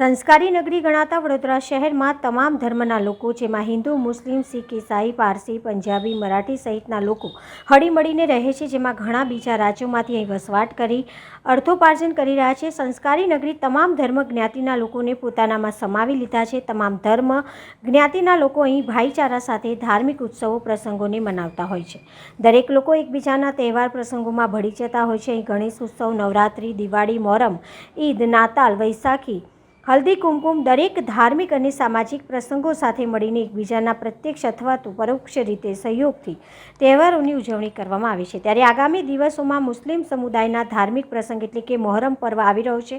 સંસ્કારી નગરી ગણાતા વડોદરા શહેરમાં તમામ ધર્મના લોકો, જેમાં હિન્દુ, મુસ્લિમ, શીખ, ઈસાઈ, પારસી, પંજાબી, મરાઠી સહિતના લોકો હળીમળીને રહે છે, જેમાં ઘણા બીજા રાજ્યોમાંથી અહીં વસવાટ કરી અર્થોપાર્જન કરી રહ્યા છે। સંસ્કારી નગરી તમામ ધર્મ જ્ઞાતિના લોકોને પોતાનામાં સમાવી લીધા છે। તમામ ધર્મ જ્ઞાતિના લોકો અહીં ભાઈચારા સાથે ધાર્મિક ઉત્સવો પ્રસંગોને મનાવતા હોય છે। દરેક લોકો એકબીજાના તહેવાર પ્રસંગોમાં ભળી જતા હોય છે। અહીં ગણેશ ઉત્સવ, નવરાત્રિ, દિવાળી, મોહરમ, ઈદ, નાતાલ, વૈસાખી, હલ્દી કુમકુમ દરેક ધાર્મિક અને સામાજિક પ્રસંગો સાથે મળીને એકબીજાના પ્રત્યક્ષ અથવા તો પરોક્ષ રીતે સહયોગથી તહેવારોની ઉજવણી કરવામાં આવે છે। ત્યારે આગામી દિવસોમાં મુસ્લિમ સમુદાયના ધાર્મિક પ્રસંગ એટલે કે મોહરમ પર્વ આવી રહ્યો છે।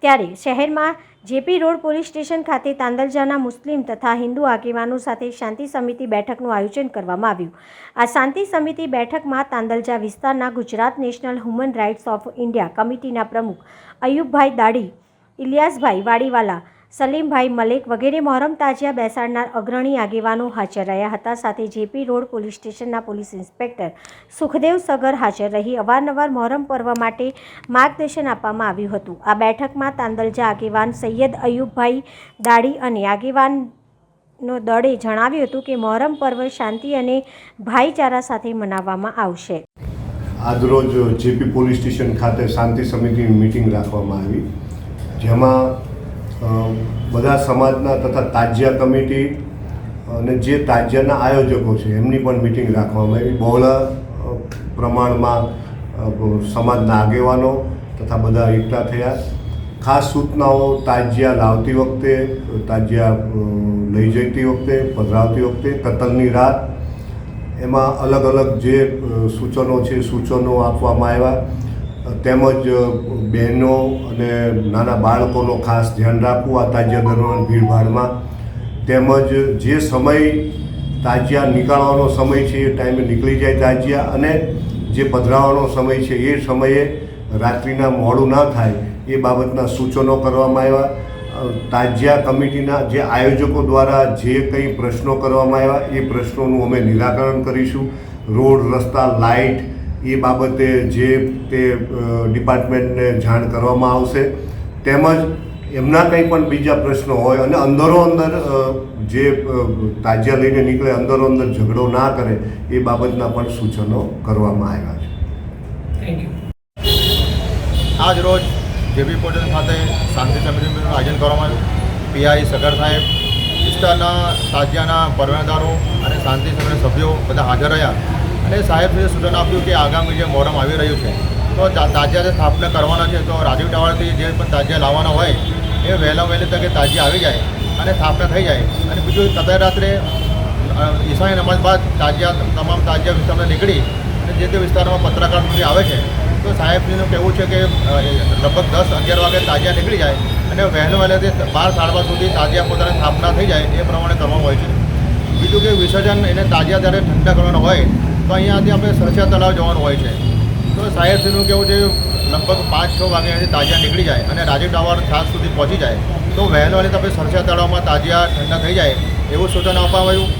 ત્યારે શહેરમાં જેપી રોડ પોલીસ સ્ટેશન ખાતે તાંદલજાના મુસ્લિમ તથા હિન્દુ આગેવાનો સાથે શાંતિ સમિતિ બેઠકનું આયોજન કરવામાં આવ્યું। આ શાંતિ સમિતિ બેઠકમાં તાંદલજા વિસ્તારના Gujarat national human rights of India કમિટીના પ્રમુખ અયુબભાઈ દાડી, ઇલિયાસભાઈ વાડીવાલા, સલીમભાઈ મલેક વગેરે મોહરમ તાજિયા બેસાડનાર અગ્રણી આગેવાનો હાજર રહ્યા હતા। સાથે જેપી રોડ પોલીસ સ્ટેશનના પોલીસ ઇન્સ્પેક્ટર સુખદેવ સગર હાજર રહી અવારનવાર મોહરમ પર્વ માટે માર્ગદર્શન આપવામાં આવ્યું હતું। આ બેઠકમાં તાંદલજા આગેવાન સૈયદ અયુબભાઈ દાડી અને આગેવાનનો દળે જણાવ્યું હતું કે મોહરમ પર્વ શાંતિ અને ભાઈચારા સાથે મનાવવામાં આવશે। આજરોજ જેપી પોલીસ સ્ટેશન ખાતે શાંતિ સમિતિની મિટિંગ રાખવામાં આવી, જેમાં બધા સમાજના તથા તાજિયા કમિટી અને જે તાજિયાના આયોજકો છે એમની પણ મિટિંગ રાખવામાં આવી। બહોળા પ્રમાણમાં સમાજના આગેવાનો તથા બધા એકઠા થયા। ખાસ સૂચનાઓ તાજિયા લાવતી વખતે, તાજિયા લઈ જતી વખતે, પધરાવતી વખતે, કતલની રાત, એમાં અલગ અલગ જે સૂચનો આપવામાં આવ્યા। તેમજ બહેનો અને નાના બાળકોનો ખાસ ધ્યાન રાખવું આ તાજિયા દરમિયાન ભીડભાડમાં, તેમજ જે સમય તાજિયા નીકાળવાનો સમય છે એ ટાઈમે નીકળી જાય તાજિયા, અને જે પધરાવવાનો સમય છે એ સમયે રાત્રિના મોડું ના થાય એ બાબતના સૂચનો કરવામાં આવ્યા। તાજિયા કમિટીના જે આયોજકો દ્વારા જે કંઈ પ્રશ્નો કરવામાં આવ્યા એ પ્રશ્નોનું અમે નિરાકરણ કરીશું। રોડ, રસ્તા, લાઇટ એ બાબતે જે તે ડિપાર્ટમેન્ટને જાણ કરવામાં આવશે, તેમજ એમના કંઈ પણ બીજા પ્રશ્નો હોય અને અંદરો અંદર જે તાજિયા લઈને નીકળે અંદરો અંદર ઝઘડો ના કરે એ બાબતના પણ સૂચનો કરવામાં આવ્યા છે। Thank you. આજ રોજ જેપી પોલીસ ખાતે શાંતિ સમિતિનું આયોજન કરવામાં આવ્યું। પીઆઈ સગર સાહેબ, વિસ્તારના તાજિયાના પરવાનેદારો અને શાંતિ સમિતિના સભ્યો બધા હાજર રહ્યા અને સાહેબે સૂચન આપ્યું કે આગામી જે મોહરમ આવી રહ્યું છે તો તાજિયા સ્થાપના કરવાના છે તો રાજીવ ટાવરથી જે પણ તાજિયા લાવવાના હોય એ વહેલી તકે તાજિયા આવી જાય અને સ્થાપના થઈ જાય। અને બીજું તબે રાત્રે ઈશાની નમાઝ બાદ તમામ તાજિયા વિસ્તારમાં નીકળી અને જે તે વિસ્તારમાં પત્રકાર સુધી આવે છે તો સાહેબજીનું કહેવું છે કે લગભગ 10-11 વાગે તાજિયા નીકળી જાય અને વહેલેથી 12-12:30 સુધી તાજિયા પોતાની સ્થાપના થઈ જાય એ પ્રમાણે કરવામાં હોય છે। બીજું કે વિસર્જન એને તાજિયા જ્યારે ઠંડા કરવાના હોય તો અહીંયાથી આપણે સરસિયા તળાવ જવાનું હોય છે તો સાહેબશ્રીનું કેવું છે લગભગ 5-6 વાગ્યાથી તાજિયા નીકળી જાય અને રાજીવ ટાવર 7 સુધી પહોંચી જાય તો વહેલી તમે સરસિયા તળાવમાં તાજિયા ઠંડા થઈ જાય એવું સૂચન આપવામાં આવ્યું।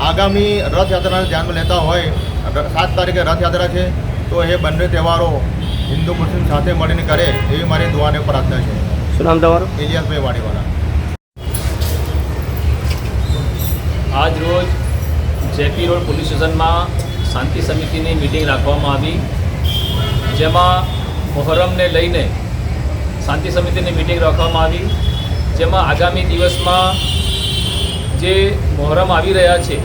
આગામી રથયાત્રાને ધ્યાનમાં લેતા હોય 7 તારીખે રથયાત્રા છે તો એ બંને તહેવારો હિન્દુ મુસ્લિમ સાથે મળીને કરે એવી મારી દુઆને પ્રાર્થના છે। શું નામ તમારું? ઇલિયાસભાઈ વાડીવાલા। આજ રોજ જેપી રોડ પોલીસ સ્ટેશનમાં શાંતિ સમિતિની મિટિંગ રાખવામાં આવી, જેમાં મોહરમને લઈને શાંતિ સમિતિની મિટિંગ રાખવામાં આવી, જેમાં આગામી દિવસમાં જે મોહરમ આવી રહ્યા છે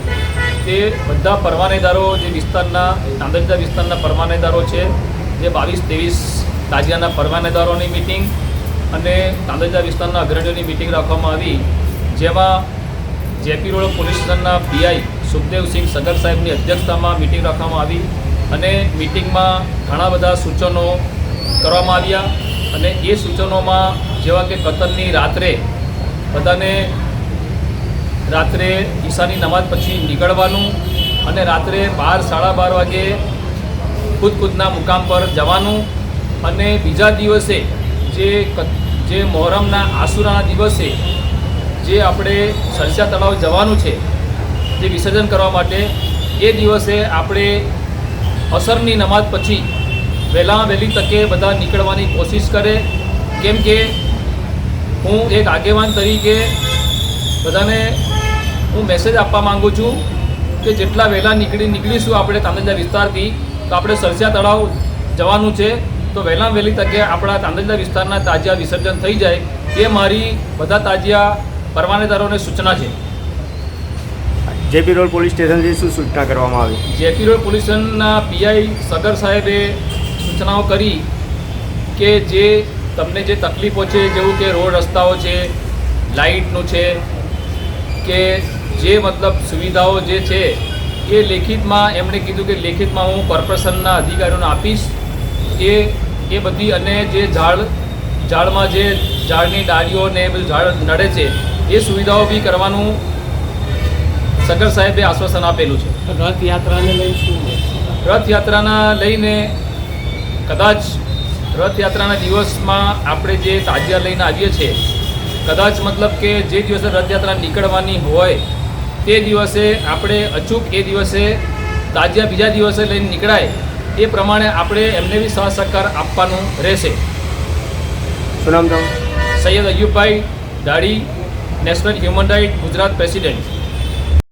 તે બધા પરવાનેદારો જે વિસ્તારના તાંદલજા વિસ્તારના પરવાનેદારો છે જે 22-23 તાજિયાના પરવાનેદારોની મિટિંગ અને તાંદલજા વિસ્તારના અગ્રણીઓની મિટિંગ રાખવામાં આવી, જેમાં જેપી રોડ પોલીસ સ્ટેશનના પીઆઈ સુખદેવસિંહ સગર સાહેબની અધ્યક્ષતામાં મિટિંગ રાખવામાં આવી અને મિટિંગમાં ઘણા બધા સૂચનો કરવામાં આવ્યા અને એ સૂચનોમાં જેવા કે કતલની રાત્રે બધાને રાત્રે ઈશાની નમાઝ પછી નીકળવાનું અને રાત્રે 12-12:30 વાગે ખુદના મુકામ પર જવાનું અને બીજા દિવસે જે મોહરમના આશુરાના દિવસે જે આપણે સરસિયા તળાવ જવાનું છે જે વિસર્જન કરવા માટે, એ દિવસે આપણે અસરની નમાઝ પછી વહેલી તકે બધા નીકળવાની કોશિશ કરે, કેમ કે હું એક આગેવાન તરીકે બધાને હું મેસેજ આપવા માગું છું કે જેટલા વહેલા નીકળીશું આપણે તાંદલજા વિસ્તારથી તો આપણે સરસિયા તળાવ જવાનું છે, તો વહેલા વહેલી તકે આપણા તાંદલજા વિસ્તારના તાજિયા વિસર્જન થઈ જાય એ મારી બધા તાજિયા પરવાનેદારોને સૂચના છે. જેપી રોડ પોલીસ સ્ટેશનથી શું સૂચના કરવામાં આવી? જેપી રોડ પોલીસ સ્ટેશનના પીઆઈ સગર સાહેબે સૂચનાઓ કરી કે જે તમને જે તકલીફો છે, જેવું કે રોડ રસ્તાઓ છે, લાઇટનું છે, કે જે મતલબ સુવિધાઓ જે છે એ લેખિતમાં એમણે કીધું કે લેખિતમાં હું કોર્પોરેશનના અધિકારીઓને આપીશ. એ બધી અને જે ઝાડમાં જે ઝાડની ડાળીઓ ને એ બધું ઝાડ નડે છે એ સુવિધાઓ બી કરવાનું સગર સાહેબે આશ્વાસન આપેલું છે. રથયાત્રાને લઈને શું? રથયાત્રાના લઈને કદાચ રથયાત્રાના દિવસમાં આપણે જે તાજિયા લઈને આવીએ છીએ, કદાચ મતલબ કે જે દિવસે રથયાત્રા નીકળવાની હોય તે દિવસે આપણે અચૂક એ દિવસે તાજિયા બીજા દિવસે લઈને નીકળાય એ પ્રમાણે આપણે એમને બી સહકાર આપવાનું રહેશે. શું નામ તમારું? Sayed Ayubbhai Dadi, national human right Gujarat president.